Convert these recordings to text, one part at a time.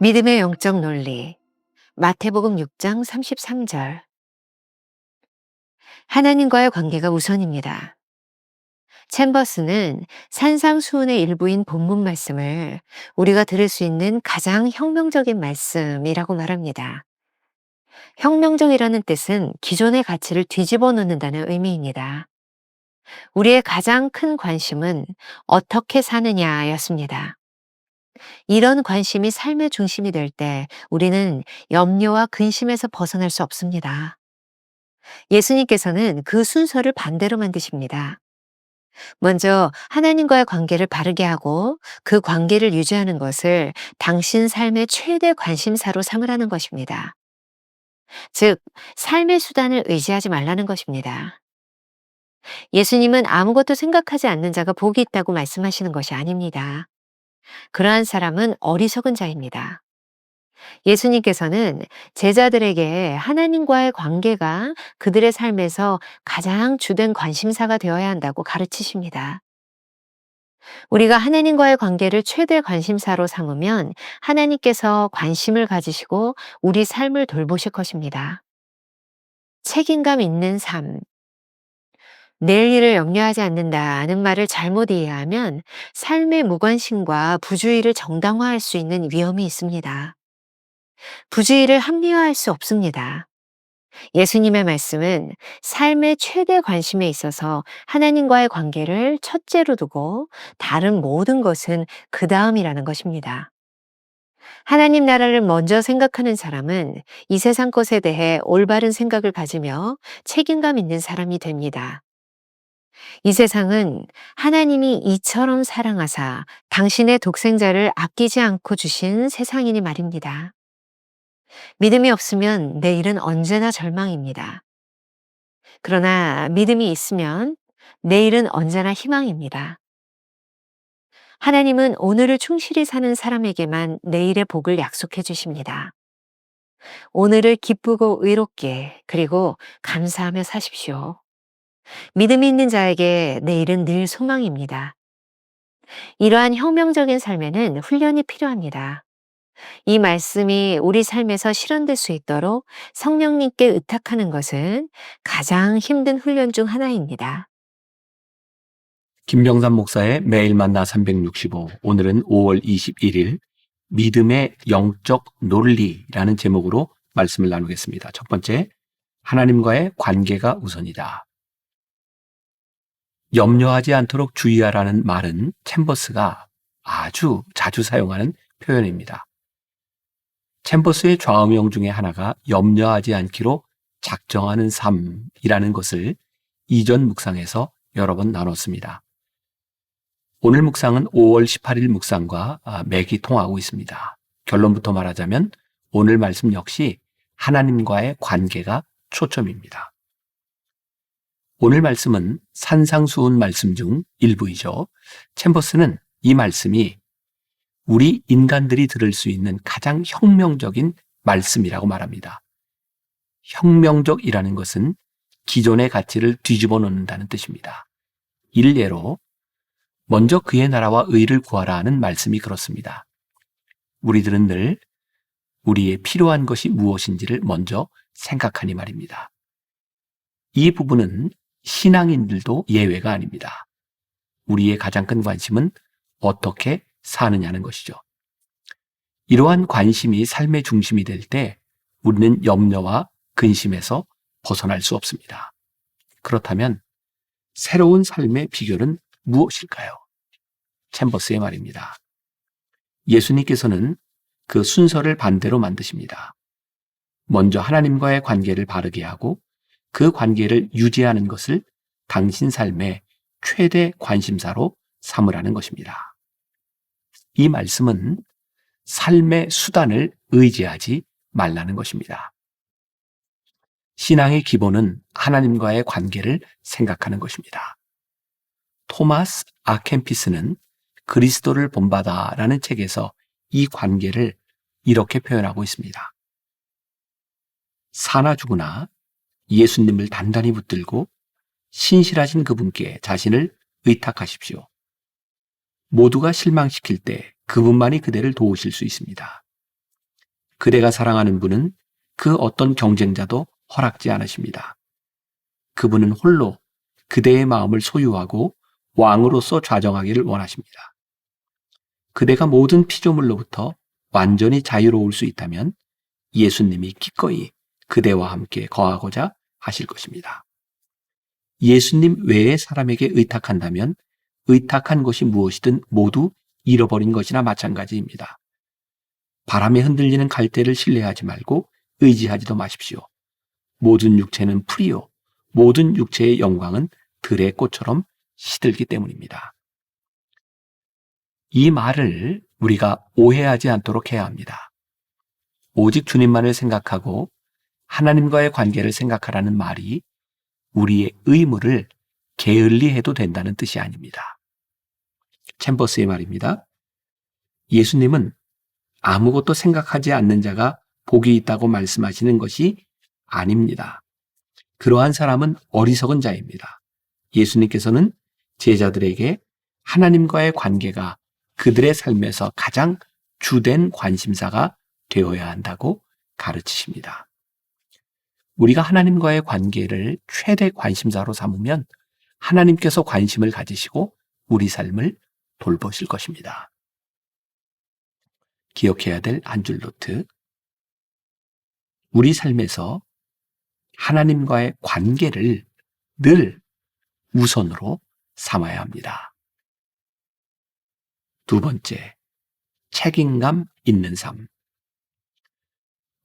믿음의 영적 논리. 마태복음 6장 33절. 하나님과의 관계가 우선입니다. 챔버스는 산상수훈의 일부인 본문 말씀을 우리가 들을 수 있는 가장 혁명적인 말씀이라고 말합니다. 혁명적이라는 뜻은 기존의 가치를 뒤집어 놓는다는 의미입니다. 우리의 가장 큰 관심은 어떻게 사느냐였습니다. 이런 관심이 삶의 중심이 될 때 우리는 염려와 근심에서 벗어날 수 없습니다. 예수님께서는 그 순서를 반대로 만드십니다. 먼저 하나님과의 관계를 바르게 하고 그 관계를 유지하는 것을 당신 삶의 최대 관심사로 삼으라는 것입니다. 즉, 삶의 수단을 의지하지 말라는 것입니다. 예수님은 아무것도 생각하지 않는 자가 복이 있다고 말씀하시는 것이 아닙니다. 그러한 사람은 어리석은 자입니다. 예수님께서는 제자들에게 하나님과의 관계가 그들의 삶에서 가장 주된 관심사가 되어야 한다고 가르치십니다. 우리가 하나님과의 관계를 최대 관심사로 삼으면 하나님께서 관심을 가지시고 우리 삶을 돌보실 것입니다. 책임감 있는 삶. 내일 일을 염려하지 않는다는 말을 잘못 이해하면 삶의 무관심과 부주의를 정당화할 수 있는 위험이 있습니다. 부주의를 합리화할 수 없습니다. 예수님의 말씀은 삶의 최대 관심에 있어서 하나님과의 관계를 첫째로 두고 다른 모든 것은 그 다음이라는 것입니다. 하나님 나라를 먼저 생각하는 사람은 이 세상 것에 대해 올바른 생각을 가지며 책임감 있는 사람이 됩니다. 이 세상은 하나님이 이처럼 사랑하사 당신의 독생자를 아끼지 않고 주신 세상이니 말입니다. 믿음이 없으면 내일은 언제나 절망입니다. 그러나 믿음이 있으면 내일은 언제나 희망입니다. 하나님은 오늘을 충실히 사는 사람에게만 내일의 복을 약속해 주십니다. 오늘을 기쁘고 의롭게 그리고 감사하며 사십시오. 믿음이 있는 자에게 내일은 늘 소망입니다. 이러한 혁명적인 삶에는 훈련이 필요합니다. 이 말씀이 우리 삶에서 실현될 수 있도록 성령님께 의탁하는 것은 가장 힘든 훈련 중 하나입니다. 김병삼 목사의 매일 만나 365. 오늘은 5월 21일 믿음의 영적 논리라는 제목으로 말씀을 나누겠습니다. 첫 번째, 하나님과의 관계가 우선이다. 염려하지 않도록 주의하라는 말은 챔버스가 아주 자주 사용하는 표현입니다. 챔버스의 좌우명 중에 하나가 염려하지 않기로 작정하는 삶이라는 것을 이전 묵상에서 여러 번 나눴습니다. 오늘 묵상은 5월 18일 묵상과 맥이 통하고 있습니다. 결론부터 말하자면 오늘 말씀 역시 하나님과의 관계가 초점입니다. 오늘 말씀은 산상수훈 말씀 중 일부이죠. 챔버스는 이 말씀이 우리 인간들이 들을 수 있는 가장 혁명적인 말씀이라고 말합니다. 혁명적이라는 것은 기존의 가치를 뒤집어 놓는다는 뜻입니다. 일례로 먼저 그의 나라와 의를 구하라 하는 말씀이 그렇습니다. 우리들은 늘 우리의 필요한 것이 무엇인지를 먼저 생각하니 말입니다. 이 부분은 신앙인들도 예외가 아닙니다. 우리의 가장 큰 관심은 어떻게 사느냐는 것이죠. 이러한 관심이 삶의 중심이 될 때 우리는 염려와 근심에서 벗어날 수 없습니다. 그렇다면 새로운 삶의 비결은 무엇일까요? 챔버스의 말입니다. 예수님께서는 그 순서를 반대로 만드십니다. 먼저 하나님과의 관계를 바르게 하고 그 관계를 유지하는 것을 당신 삶의 최대 관심사로 삼으라는 것입니다. 이 말씀은 삶의 수단을 의지하지 말라는 것입니다. 신앙의 기본은 하나님과의 관계를 생각하는 것입니다. 토마스 아켄피스는 그리스도를 본받아라는 책에서 이 관계를 이렇게 표현하고 있습니다. 사나 죽으나 예수님을 단단히 붙들고 신실하신 그분께 자신을 의탁하십시오. 모두가 실망시킬 때 그분만이 그대를 도우실 수 있습니다. 그대가 사랑하는 분은 그 어떤 경쟁자도 허락지 않으십니다. 그분은 홀로 그대의 마음을 소유하고 왕으로서 좌정하기를 원하십니다. 그대가 모든 피조물로부터 완전히 자유로울 수 있다면 예수님이 기꺼이 그대와 함께 거하고자 하실 것입니다. 예수님 외의 사람에게 의탁한다면 의탁한 것이 무엇이든 모두 잃어버린 것이나 마찬가지입니다. 바람에 흔들리는 갈대를 신뢰하지 말고 의지하지도 마십시오. 모든 육체는 풀이요, 모든 육체의 영광은 들의 꽃처럼 시들기 때문입니다. 이 말을 우리가 오해하지 않도록 해야 합니다. 오직 주님만을 생각하고 하나님과의 관계를 생각하라는 말이 우리의 의무를 게을리해도 된다는 뜻이 아닙니다. 챔버스의 말입니다. 예수님은 아무것도 생각하지 않는 자가 복이 있다고 말씀하시는 것이 아닙니다. 그러한 사람은 어리석은 자입니다. 예수님께서는 제자들에게 하나님과의 관계가 그들의 삶에서 가장 주된 관심사가 되어야 한다고 가르치십니다. 우리가 하나님과의 관계를 최대 관심사로 삼으면 하나님께서 관심을 가지시고 우리 삶을 돌보실 것입니다. 기억해야 될 한 줄 노트. 우리 삶에서 하나님과의 관계를 늘 우선으로 삼아야 합니다. 두 번째, 책임감 있는 삶.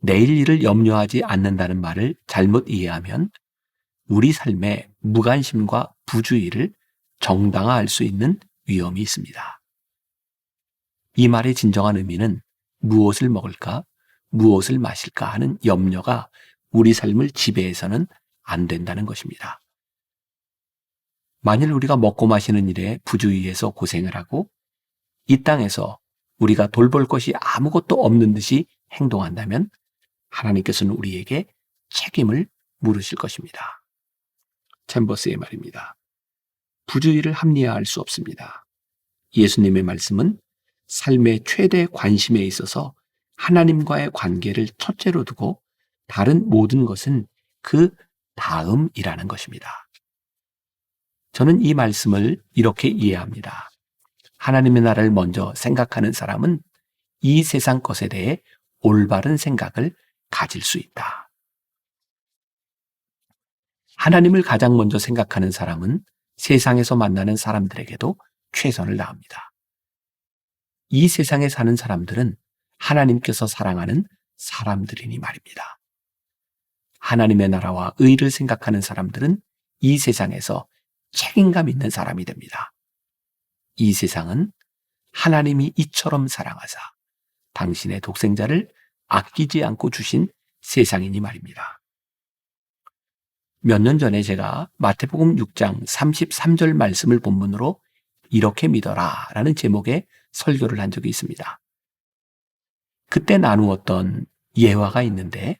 내일 일을 염려하지 않는다는 말을 잘못 이해하면 우리 삶의 무관심과 부주의를 정당화할 수 있는 위험이 있습니다. 이 말의 진정한 의미는 무엇을 먹을까, 무엇을 마실까 하는 염려가 우리 삶을 지배해서는 안 된다는 것입니다. 만일 우리가 먹고 마시는 일에 부주의해서 고생을 하고 이 땅에서 우리가 돌볼 것이 아무것도 없는 듯이 행동한다면 하나님께서는 우리에게 책임을 물으실 것입니다. 챔버스의 말입니다. 부주의를 합리화할 수 없습니다. 예수님의 말씀은 삶의 최대 관심에 있어서 하나님과의 관계를 첫째로 두고 다른 모든 것은 그 다음이라는 것입니다. 저는 이 말씀을 이렇게 이해합니다. 하나님의 나라를 먼저 생각하는 사람은 이 세상 것에 대해 올바른 생각을 가질 수 있다. 하나님을 가장 먼저 생각하는 사람은 세상에서 만나는 사람들에게도 최선을 다합니다. 이 세상에 사는 사람들은 하나님께서 사랑하는 사람들이니 말입니다. 하나님의 나라와 의를 생각하는 사람들은 이 세상에서 책임감 있는 사람이 됩니다. 이 세상은 하나님이 이처럼 사랑하사 당신의 독생자를 아끼지 않고 주신 세상이니 말입니다. 몇 년 전에 제가 마태복음 6장 33절 말씀을 본문으로 이렇게 믿어라 라는 제목의 설교를 한 적이 있습니다. 그때 나누었던 예화가 있는데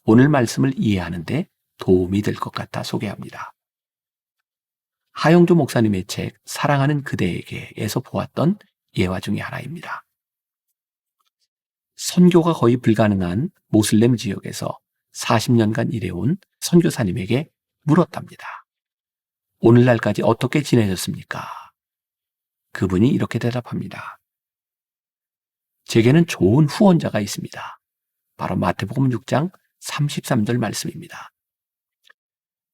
오늘 말씀을 이해하는 데 도움이 될 것 같아 소개합니다. 하영조 목사님의 책 사랑하는 그대에게에서 보았던 예화 중에 하나입니다. 선교가 거의 불가능한 모슬렘 지역에서 40년간 일해온 선교사님에게 물었답니다. 오늘날까지 어떻게 지내셨습니까? 그분이 이렇게 대답합니다. 제게는 좋은 후원자가 있습니다. 바로 마태복음 6장 33절 말씀입니다.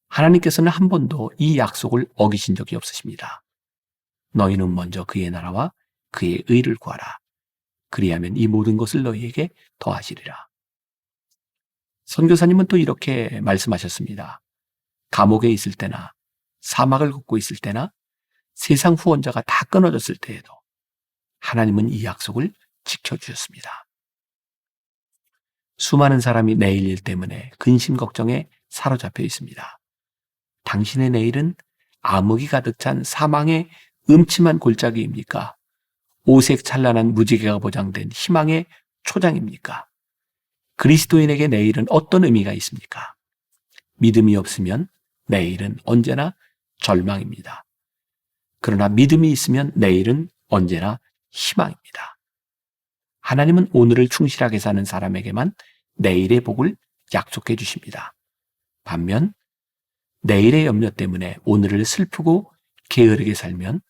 하나님께서는 한 번도 이 약속을 어기신 적이 없으십니다. 너희는 먼저 그의 나라와 그의 의를 구하라. 그리하면 이 모든 것을 너희에게 더하시리라. 선교사님은 또 이렇게 말씀하셨습니다. 감옥에 있을 때나 사막을 걷고 있을 때나 세상 후원자가 다 끊어졌을 때에도 하나님은 이 약속을 지켜주셨습니다. 수많은 사람이 내일 일 때문에 근심 걱정에 사로잡혀 있습니다. 당신의 내일은 암흑이 가득 찬 사망의 음침한 골짜기입니까? 오색 찬란한 무지개가 보장된 희망의 초장입니까? 그리스도인에게 내일은 어떤 의미가 있습니까? 믿음이 없으면 내일은 언제나 절망입니다. 그러나 믿음이 있으면 내일은 언제나 희망입니다. 하나님은 오늘을 충실하게 사는 사람에게만 내일의 복을 약속해 주십니다. 반면 내일의 염려 때문에 오늘을 슬프고 게으르게 살면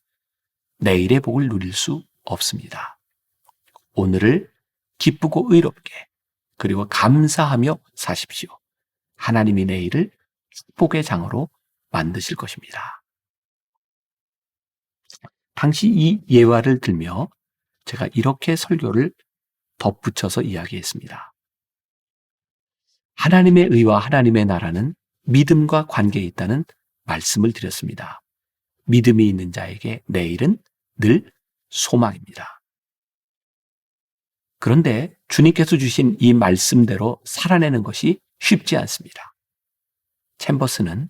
내일의 복을 누릴 수 없습니다. 오늘을 기쁘고 의롭게 그리고 감사하며 사십시오. 하나님이 내일을 축복의 장으로 만드실 것입니다. 당시 이 예화를 들며 제가 이렇게 설교를 덧붙여서 이야기했습니다. 하나님의 의와 하나님의 나라는 믿음과 관계에 있다는 말씀을 드렸습니다. 믿음이 있는 자에게 내일은 늘 소망입니다. 그런데 주님께서 주신 이 말씀대로 살아내는 것이 쉽지 않습니다. 챔버스는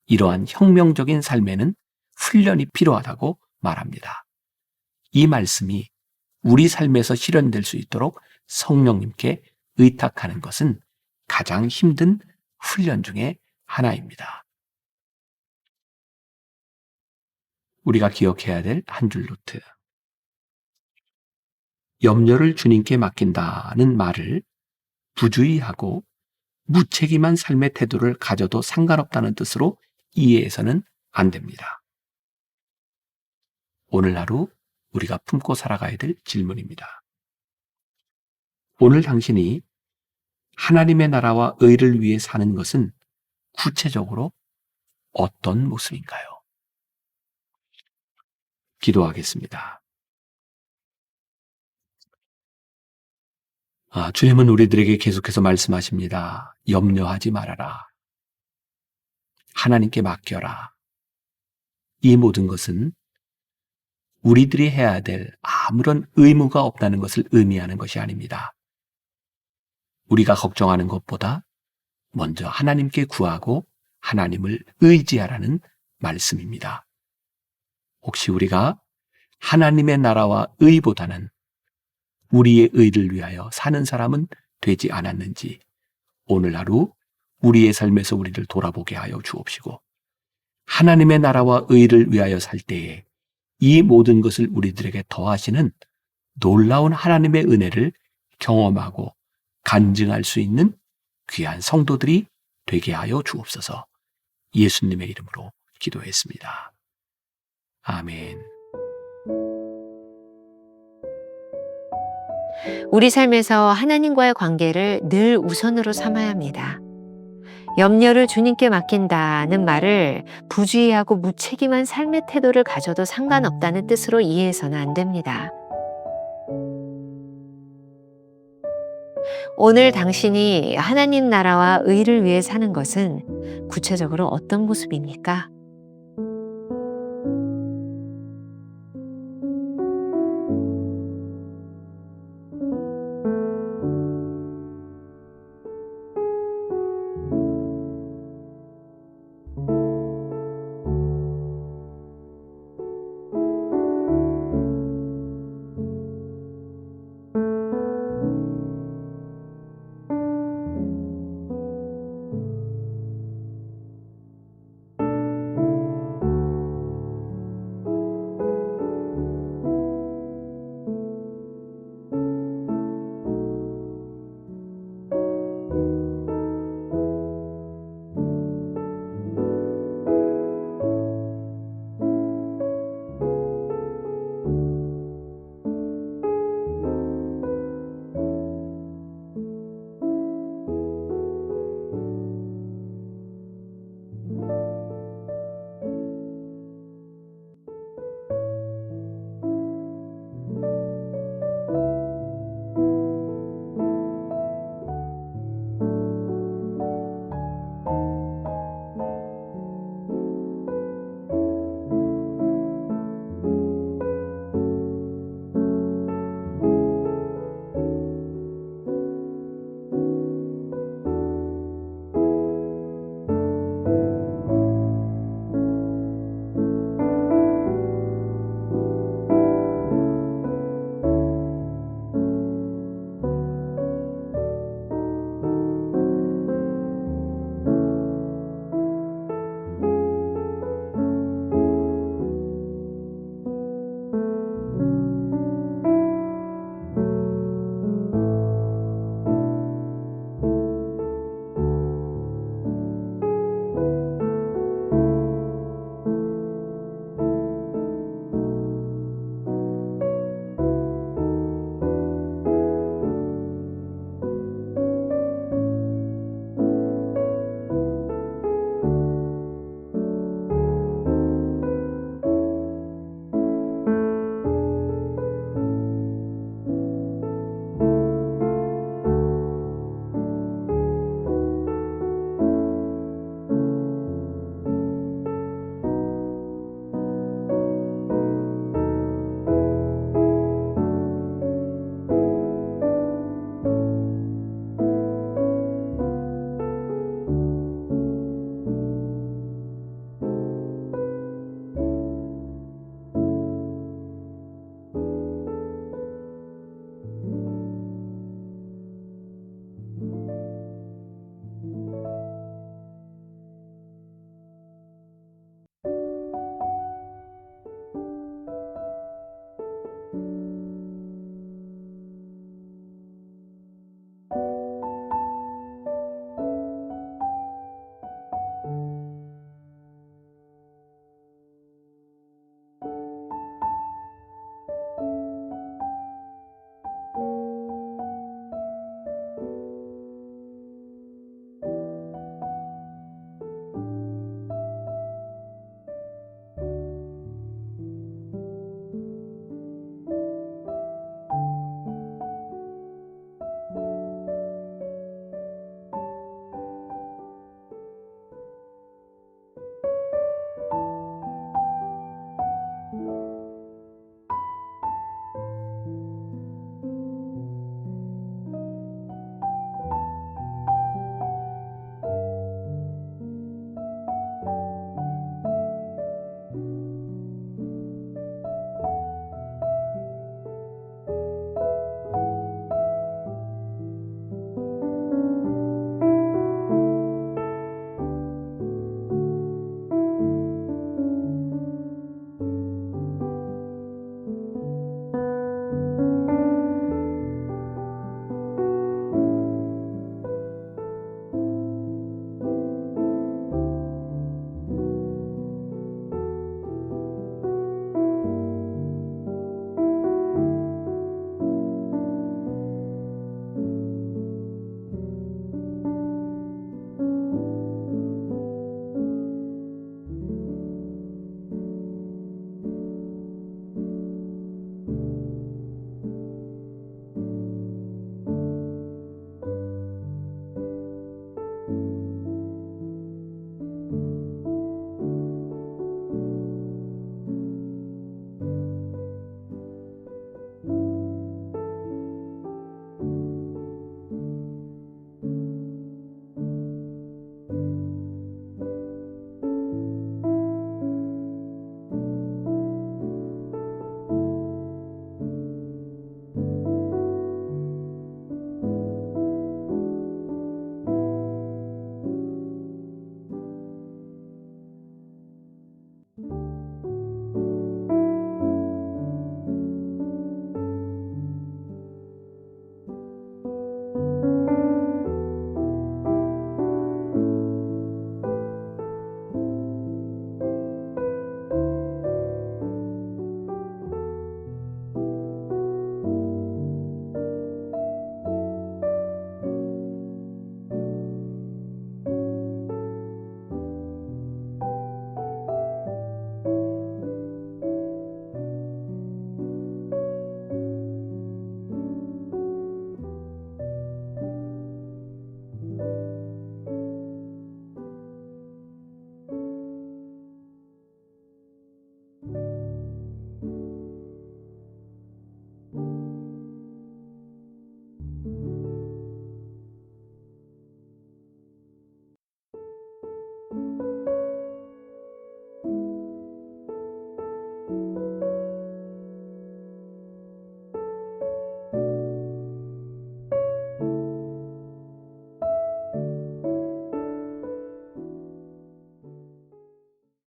이러한 혁명적인 삶에는 훈련이 필요하다고 말합니다. 이 말씀이 우리 삶에서 실현될 수 있도록 성령님께 의탁하는 것은 가장 힘든 훈련 중에 하나입니다. 우리가 기억해야 될 한 줄 노트. 염려를 주님께 맡긴다는 말을 부주의하고 무책임한 삶의 태도를 가져도 상관없다는 뜻으로 이해해서는 안 됩니다. 오늘 하루 우리가 품고 살아가야 될 질문입니다. 오늘 당신이 하나님의 나라와 의를 위해 사는 것은 구체적으로 어떤 모습인가요? 기도하겠습니다. 주님은 우리들에게 계속해서 말씀하십니다. 염려하지 말아라. 하나님께 맡겨라. 이 모든 것은 우리들이 해야 될 아무런 의무가 없다는 것을 의미하는 것이 아닙니다. 우리가 걱정하는 것보다 먼저 하나님께 구하고 하나님을 의지하라는 말씀입니다. 혹시 우리가 하나님의 나라와 의보다는 우리의 의를 위하여 사는 사람은 되지 않았는지 오늘 하루 우리의 삶에서 우리를 돌아보게 하여 주옵시고 하나님의 나라와 의를 위하여 살 때에 이 모든 것을 우리들에게 더하시는 놀라운 하나님의 은혜를 경험하고 간증할 수 있는 귀한 성도들이 되게 하여 주옵소서. 예수님의 이름으로 기도했습니다. 아멘. 우리 삶에서 하나님과의 관계를 늘 우선으로 삼아야 합니다. 염려를 주님께 맡긴다는 말을 부주의하고 무책임한 삶의 태도를 가져도 상관없다는 뜻으로 이해해서는 안 됩니다. 오늘 당신이 하나님 나라와 의를 위해 사는 것은 구체적으로 어떤 모습입니까?